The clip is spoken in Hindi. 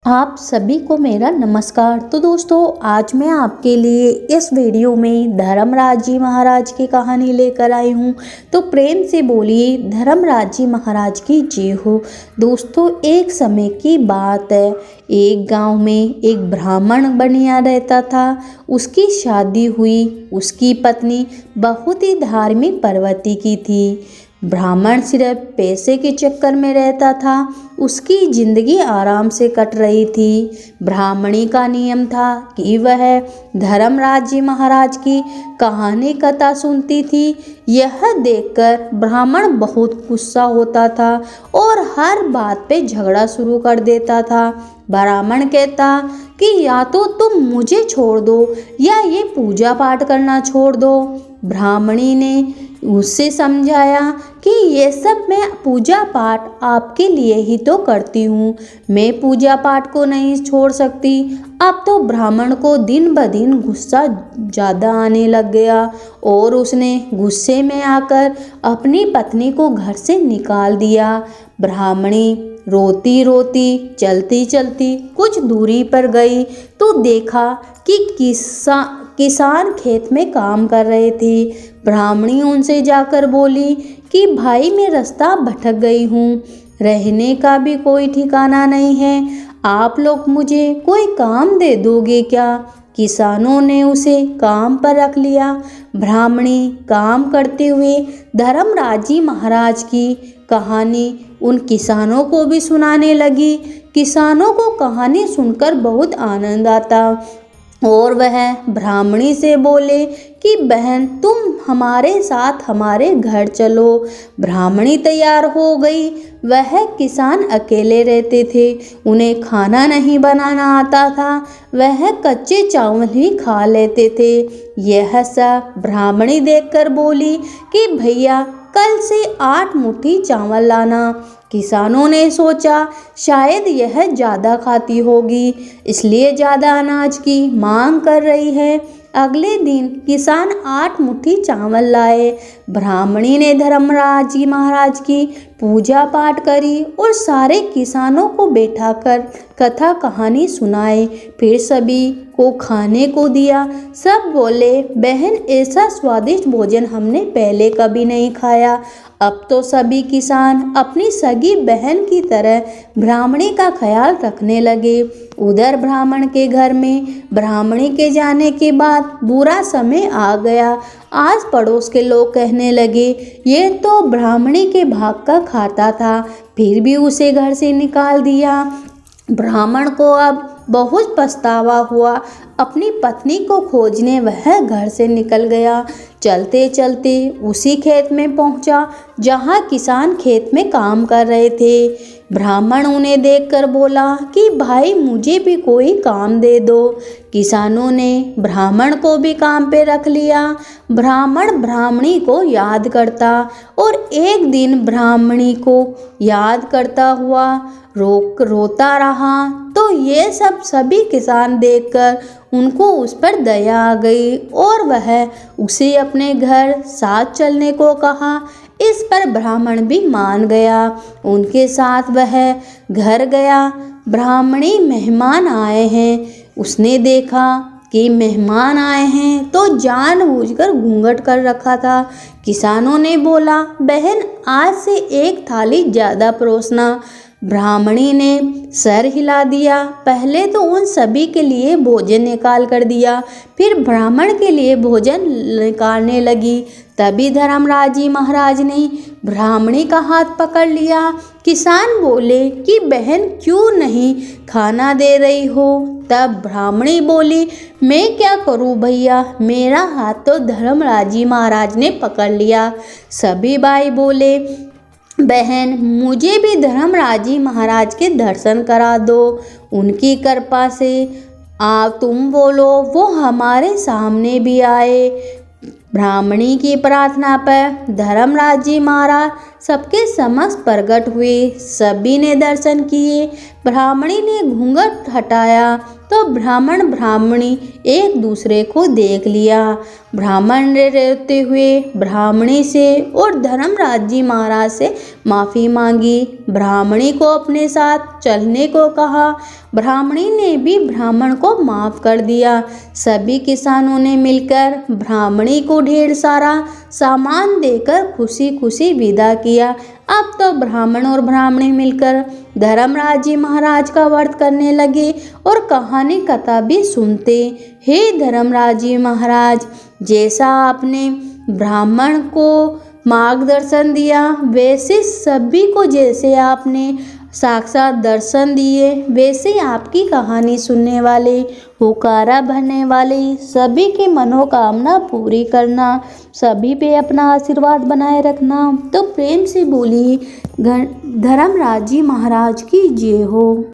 आप सभी को मेरा नमस्कार। तो दोस्तों, आज मैं आपके लिए इस वीडियो में धर्मराज जी महाराज की कहानी लेकर आई हूँ। तो प्रेम से बोलिए धर्मराज जी महाराज की जय हो। दोस्तों, एक समय की बात है। एक गांव में एक ब्राह्मण बनिया रहता था। उसकी शादी हुई। उसकी पत्नी बहुत ही धार्मिक प्रवृत्ति की थी। ब्राह्मण सिर्फ पैसे के चक्कर में रहता था। उसकी जिंदगी आराम से कट रही थी। ब्राह्मणी का नियम था कि वह धर्मराज जी महाराज की कहानी कथा सुनती थी। यह देखकर ब्राह्मण बहुत गुस्सा होता था और हर बात पे झगड़ा शुरू कर देता था। ब्राह्मण कहता कि या तो तुम मुझे छोड़ दो या ये पूजा पाठ करना छोड़ दो। ब्राह्मणी ने उससे समझाया कि ये सब मैं पूजा पाठ आपके लिए ही तो करती हूँ, मैं पूजा पाठ को नहीं छोड़ सकती। अब तो ब्राह्मण को दिन ब दिन गुस्सा ज़्यादा आने लग गया और उसने गुस्से में आकर अपनी पत्नी को घर से निकाल दिया। ब्राह्मणी रोती रोती चलती चलती कुछ दूरी पर गई तो देखा कि किसान खेत में काम कर रहे थे। ब्राह्मणी उनसे जाकर बोली कि भाई, मैं रास्ता भटक गई हूँ, रहने का भी कोई ठिकाना नहीं है, आप लोग मुझे कोई काम दे दोगे क्या? किसानों ने उसे काम पर रख लिया। ब्राह्मणी काम करते हुए धर्मराज जी महाराज की कहानी उन किसानों को भी सुनाने लगी। किसानों को कहानी सुनकर बहुत आनंद आता और वह ब्राह्मणी से बोले कि बहन, तुम हमारे साथ हमारे घर चलो। ब्राह्मणी तैयार हो गई। वह किसान अकेले रहते थे, उन्हें खाना नहीं बनाना आता था, वह कच्चे चावल ही खा लेते थे। यह सब ब्राह्मणी देखकर बोली कि भैया, कल से 8 मुट्ठी चावल लाना। किसानों ने सोचा शायद यह ज़्यादा खाती होगी, इसलिए ज़्यादा अनाज की मांग कर रही है। अगले दिन किसान 8 मुट्ठी चावल लाए। ब्राह्मणी ने धर्मराज जी महाराज की पूजा पाठ करी और सारे किसानों को बैठाकर कथा कहानी सुनाए। फिर सभी को खाने को दिया। सब बोले, बहन, ऐसा स्वादिष्ट भोजन हमने पहले कभी नहीं खाया। अब तो सभी किसान अपनी सगी बहन की तरह ब्राह्मणी का ख्याल रखने लगे। उधर ब्राह्मण के घर में ब्राह्मणी के जाने के बाद बुरा समय आ गया। आस पड़ोस के लोग कहने लगे, ये तो ब्राह्मणी के भाग का खाता था, फिर भी उसे घर से निकाल दिया। ब्राह्मण को अब बहुत पछतावा हुआ। अपनी पत्नी को खोजने वह घर से निकल गया। चलते चलते उसी खेत में पहुंचा जहां किसान खेत में काम कर रहे थे। ब्राह्मण उन्हें देखकर बोला कि भाई, मुझे भी कोई काम दे दो। किसानों ने ब्राह्मण को भी काम पे रख लिया। ब्राह्मण ब्राह्मणी को याद करता और एक दिन ब्राह्मणी को याद करता हुआ रोता रहा। तो ये सब सभी किसान देखकर उनको उस पर दया आ गई और वह उसे अपने घर साथ चलने को कहा। इस पर ब्राह्मण भी मान गया। उनके साथ वह घर गया। ब्राह्मणी, मेहमान आए हैं। उसने देखा कि मेहमान आए हैं तो जानबूझकर घूंघट कर रखा था। किसानों ने बोला, बहन, आज से 1 थाली ज़्यादा परोसना। ब्राह्मणी ने सर हिला दिया। पहले तो उन सभी के लिए भोजन निकाल कर दिया, फिर ब्राह्मण के लिए भोजन निकालने लगी। तभी धर्मराज जी महाराज ने ब्राह्मणी का हाथ पकड़ लिया। किसान बोले कि बहन, क्यों नहीं खाना दे रही हो? तब ब्राह्मणी बोली, मैं क्या करूं भैया, मेरा हाथ तो धर्मराज जी महाराज ने पकड़ लिया। सभी भाई बोले, बहन, मुझे भी धर्मराज जी महाराज के दर्शन करा दो, उनकी कृपा से तुम बोलो वो हमारे सामने भी आए। ब्राह्मणी की प्रार्थना पर धर्मराज जी महाराज सबके समक्ष प्रकट हुए। सभी ने दर्शन किए। ब्राह्मणी ने घूंघट हटाया तो ब्राह्मण ब्राह्मणी एक दूसरे को देख लिया। ब्राह्मण ने रोते हुए ब्राह्मणी से और धर्मराज जी महाराज से माफ़ी मांगी। ब्राह्मणी को अपने साथ चलने को कहा। ब्राह्मणी ने भी ब्राह्मण को माफ़ कर दिया। सभी किसानों ने मिलकर ब्राह्मणी को ढेर सारा सामान देकर खुशी खुशी विदा किया। अब तो ब्राह्मण और ब्राह्मणी मिलकर धर्मराज जी महाराज का व्रत करने लगे और कहानी कथा भी सुनते। हे धर्मराज जी महाराज, जैसा आपने ब्राह्मण को मार्गदर्शन दिया वैसे सभी को जैसे आपने साक्षात दर्शन दिए वैसे आपकी कहानी सुनने वाले होकारा भरने वाले सभी की मनोकामना पूरी करना, सभी पे अपना आशीर्वाद बनाए रखना। तो प्रेम से बोलिए धर्मराज जी महाराज की जय हो।